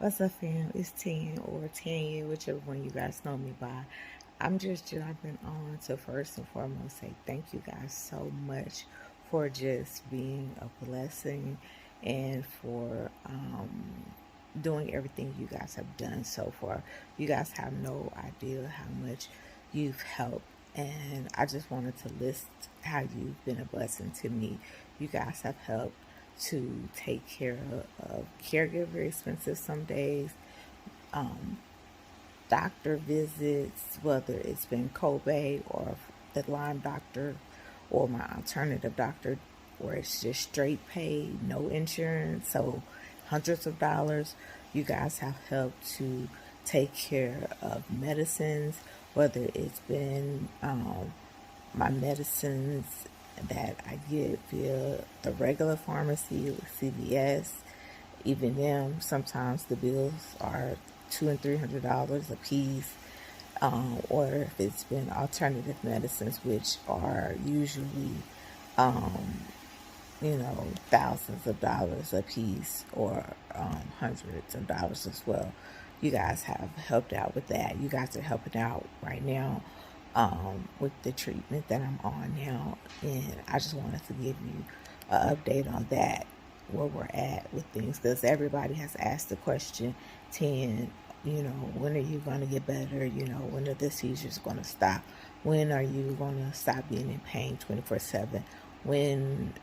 What's up, fam? It's 10 or 10, whichever one you guys know me by. I'm just jumping on to first and foremost say thank you guys so much for just being a blessing and for doing everything you guys have done so far. You guys have no idea how much you've helped, and I just wanted to list how you've been a blessing to me. You guys have helped to take care of caregiver expenses some days, um, doctor visits, whether it's been Kobe or the Lyme doctor or my alternative doctor, where it's just straight pay, no insurance, so hundreds of dollars. You guys have helped to take care of medicines, whether it's been my medicines that I get via the regular pharmacy, CVS. Even them, sometimes the bills are $200 and $300 a piece. Or if it's been alternative medicines, which are usually, um, thousands of dollars a piece, or hundreds of dollars as well. You guys have helped out with that. You guys are helping out right now with the treatment that I'm on now. And I just wanted to give you an update on that, where we're at with things, because everybody has asked the question, 10, when are you going to get better? When are the seizures going to stop? When are you going to stop being in pain 24/7? When?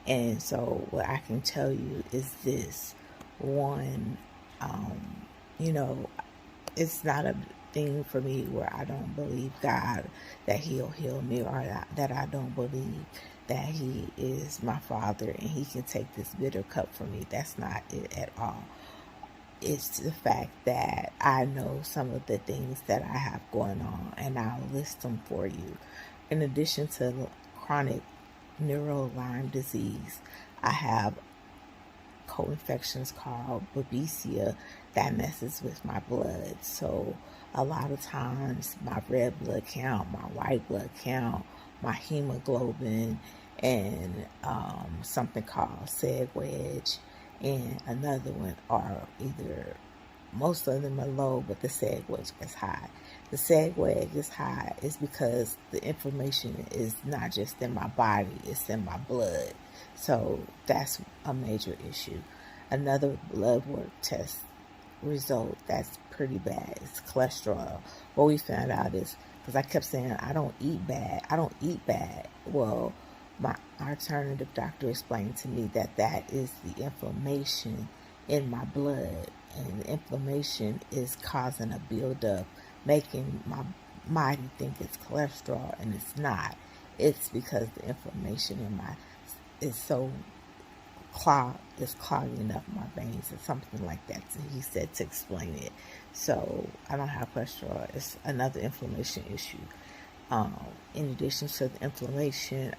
And so what I can tell you is this. One, you know, it's not a thing for me where I don't believe God that He'll heal me, or that I don't believe that He is my Father and He can take this bitter cup from me. That's not it at all. It's the fact that I know some of the things that I have going on, and I'll list them for you. In addition to chronic Lyme disease, I have co-infections called babesia that messes with my blood. So a lot of times my red blood count, my white blood count, my hemoglobin, and something called seg wedge, and another one are either, most of them are low, but the seg wedge is high. The seg wedge is high is because the inflammation is not just in my body, it's in my blood. So that's a major issue. Another blood work test result that's pretty bad is cholesterol. What we found out is, because I kept saying I don't eat bad. Well, my alternative doctor explained to me that that is the inflammation in my blood, and the inflammation is causing a buildup, making my body think it's cholesterol, and it's not. It's because the inflammation in my is so is clogging up my veins, or something like that. So he said to explain it. So I don't have cholesterol. It's another inflammation issue. In addition to the inflammation,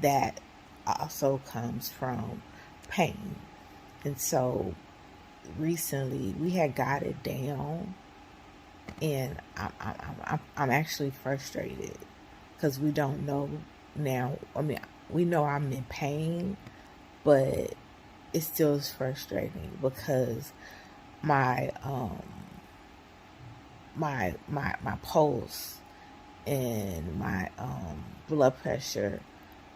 that also comes from pain. And so recently we had got it down, and I'm actually frustrated because we don't know now. I mean, we know I'm in pain, but it still is frustrating because my my pulse and my blood pressure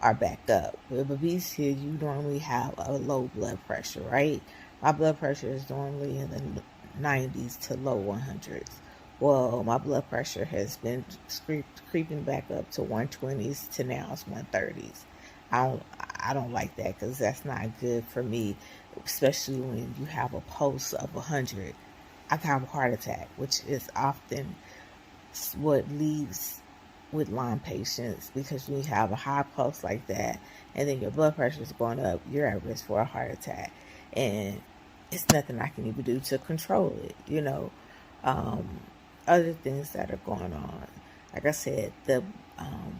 are back up. With obesity, you normally have a low blood pressure, right? My blood pressure is normally in the 90s to low 100s. Well, my blood pressure has been creeping back up to 120s to now it's 130s. I don't like that, because that's not good for me, especially when you have a pulse of 100. I can have a heart attack, which is often what leaves with Lyme patients, because when you have a high pulse like that and then your blood pressure is going up, you're at risk for a heart attack. And it's nothing I can even do to control it. Um, Other things that are going on, like I said, the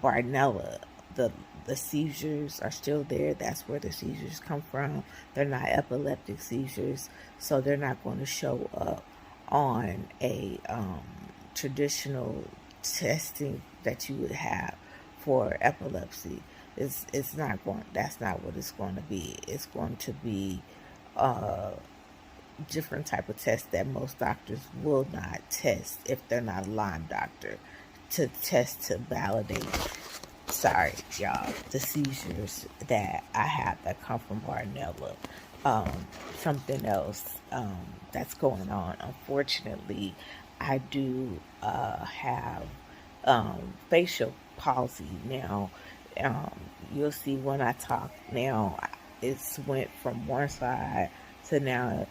Bartonella, the seizures are still there. That's where the seizures come from. They're not epileptic seizures, so they're not going to show up on a traditional testing that you would have for epilepsy. It's not going. That's not what it's going to be. It's going to be different type of tests that most doctors will not test if they're not a Lyme doctor, to test to validate, sorry y'all, the seizures that I have that come from Bartonella. Something else that's going on, unfortunately, I do have facial palsy now. um, you'll see when I talk now, it's went from one side to now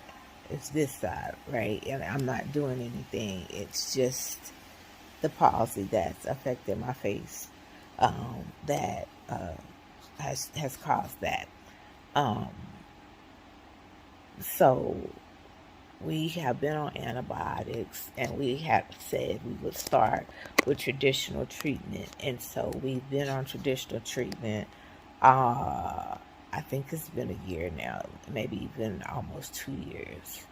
it's this side, right? And I'm not doing anything. It's just the palsy that's affected my face, that has caused that. Um, so we have been on antibiotics, and we had said we would start with traditional treatment, and so we've been on traditional treatment. I think it's been a year now, maybe even almost 2 years.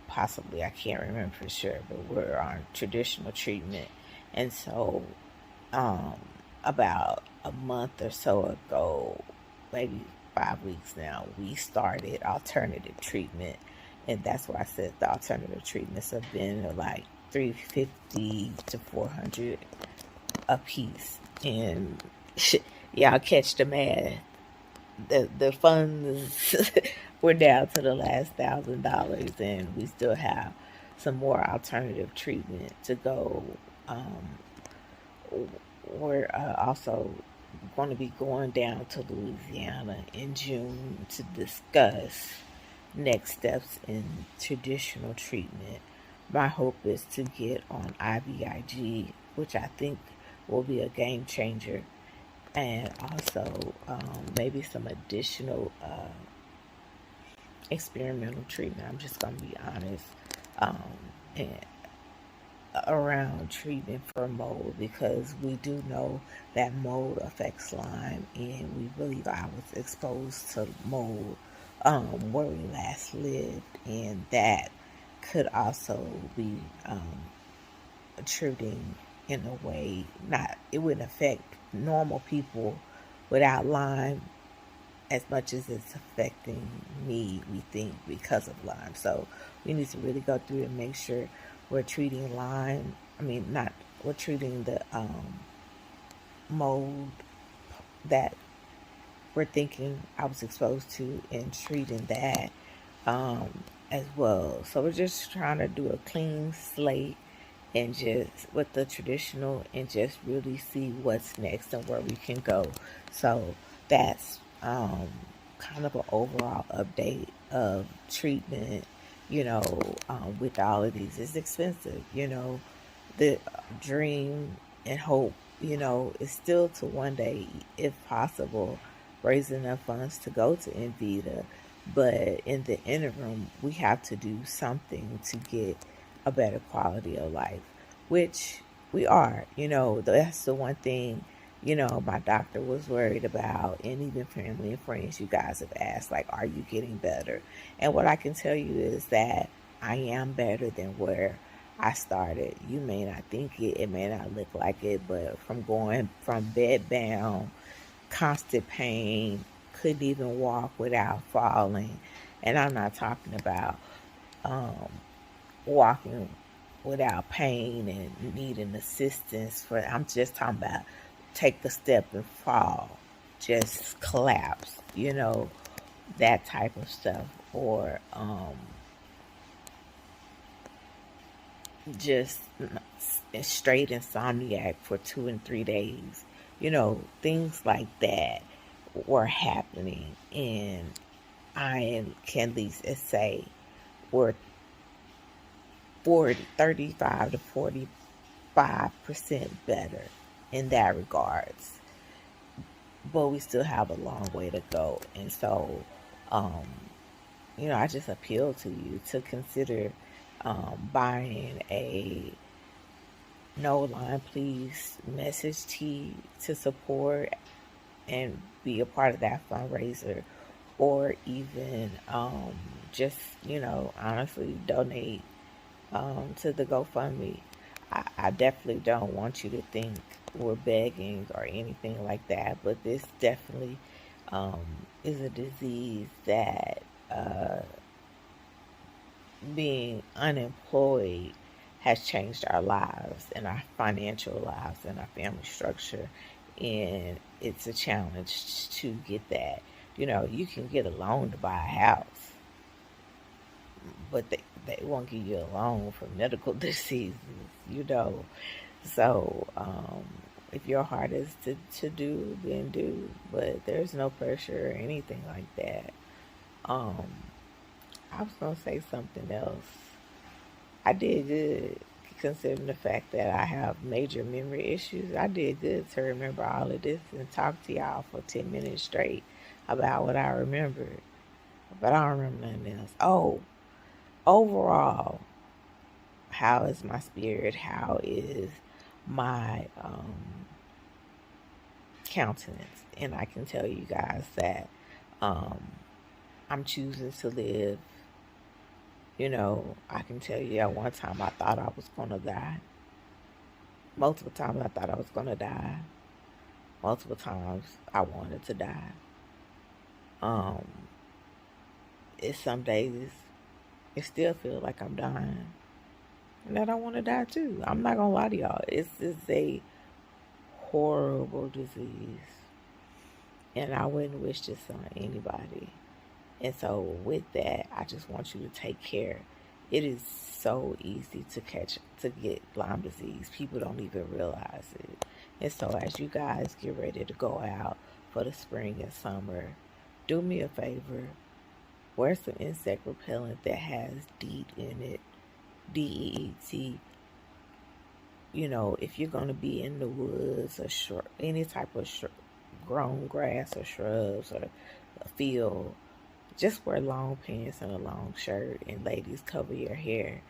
Possibly, I can't remember for sure, but we're on traditional treatment. And so, um, about a month or so ago, maybe 5 weeks now, we started alternative treatment. And that's why I said the alternative treatments have been like 350 to 400 a piece. And y'all catch the math. The funds we're down to the last $1,000, and we still have some more alternative treatment to go. Um, we're also going to be going down to Louisiana in June to discuss next steps in traditional treatment. My hope is to get on IVIG, which I think will be a game changer, and also maybe some additional experimental treatment. I'm just going to be honest, um, and around treatment for mold, because we do know that mold affects Lyme, and we believe I was exposed to mold where we last lived, and that could also be treating in a way, not, it wouldn't affect normal people without Lyme as much as it's affecting me, we think, because of Lyme. So we need to really go through and make sure we're treating Lyme. I mean, not, we're treating the mold that we're thinking I was exposed to, and treating that as well. So we're just trying to do a clean slate, and just with the traditional, and just really see what's next and where we can go. So that's kind of an overall update of treatment. With all of these, it's expensive. The dream and hope, is still to one day, if possible, raise enough funds to go to Invita. But in the interim, we have to do something to get a better quality of life, which we are. That's the one thing, my doctor was worried about, and even family and friends, you guys have asked, like, are you getting better? And what I can tell you is that I am better than where I started. You may not think it may not look like it, but from going from bed bound, constant pain, couldn't even walk without falling. And I'm not talking about um, walking without pain and needing assistance for, I'm just talking about take a step and fall, just collapse, that type of stuff. Or just straight insomniac for 2 and 3 days. Things like that were happening, and I can at least say we're 35 to 45% better in that regards. But we still have a long way to go. And so, um, I just appeal to you to consider buying a No Lyme Please message tee to support and be a part of that fundraiser, or even just, honestly donate to the GoFundMe. I definitely don't want you to think we're begging or anything like that, but this definitely is a disease that being unemployed has changed our lives and our financial lives and our family structure. And it's a challenge to get that. You know, you can get a loan to buy a house, but they won't give you a loan for medical diseases, you know. So, if your heart is to do, then do. But there's no pressure or anything like that. Um, I was going to say something else. I did good considering the fact that I have major memory issues. I did good to remember all of this and talk to y'all for 10 minutes straight about what I remembered. But I don't remember nothing else. Oh, overall, how is my spirit? How is my countenance? And I can tell you guys that um, I'm choosing to live. You know, I can tell you at one time I thought I was going to die. Multiple times I thought I was going to die. Multiple times I wanted to die. Um, it's some days it still feels like I'm dying. And that I want to die too. I'm not going to lie to y'all. It's a horrible disease. And I wouldn't wish this on anybody. And so with that, I just want you to take care. It is so easy to get Lyme disease. People don't even realize it. And so as you guys get ready to go out for the spring and summer, do me a favor. Wear some insect repellent that has DEET in it. DEET. You know, if you're going to be in the woods or any type of grown grass or shrubs or a field, just wear long pants and a long shirt. And ladies, cover your hair,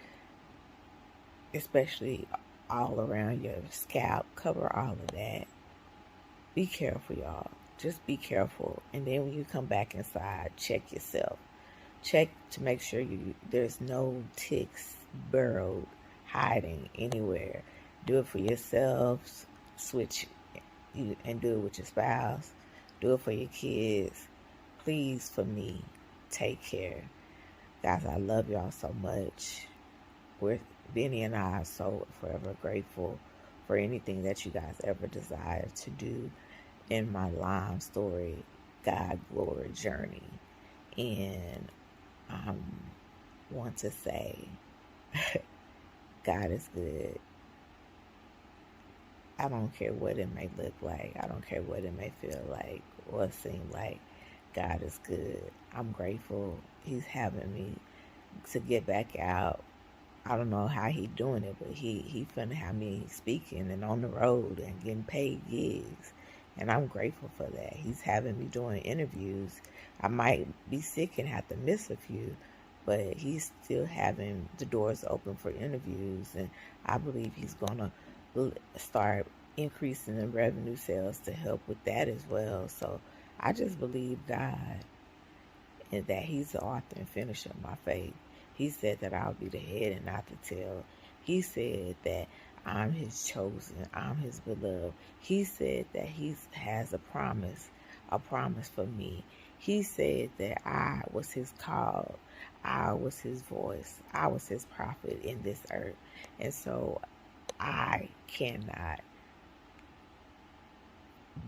especially all around your scalp. Cover all of that. Be careful, y'all. Just be careful. And then when you come back inside, check yourself. Check to make sure there's no ticks burrowed, hiding anywhere. Do it for yourselves. Switch and do it with your spouse. Do it for your kids. Please, for me, take care. Guys, I love y'all so much. Benny and I are so forever grateful for anything that you guys ever desire to do in my Lyme story, God glory journey. And I want to say, God is good. I don't care what it may look like. I don't care what it may feel like or seem like. God is good. I'm grateful He's having me to get back out. I don't know how He doing it, but he finna have me speaking and on the road and getting paid gigs. And I'm grateful for that. He's having me doing interviews. I might be sick and have to miss a few, but He's still having the doors open for interviews. And I believe He's going to start increasing the revenue sales to help with that as well. So I just believe God and that He's the author and finisher of my faith. He said that I'll be the head and not the tail. He said that I'm His chosen. I'm His beloved. He said that He has a promise for me. He said that I was His call. I was His voice. I was His prophet in this earth. And so I cannot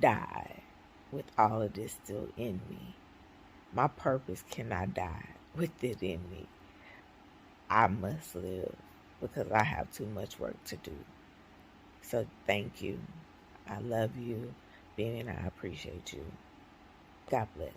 die with all of this still in me. My purpose cannot die with it in me. I must live because I have too much work to do. So thank you. I love you, Benny, and I appreciate you. God bless.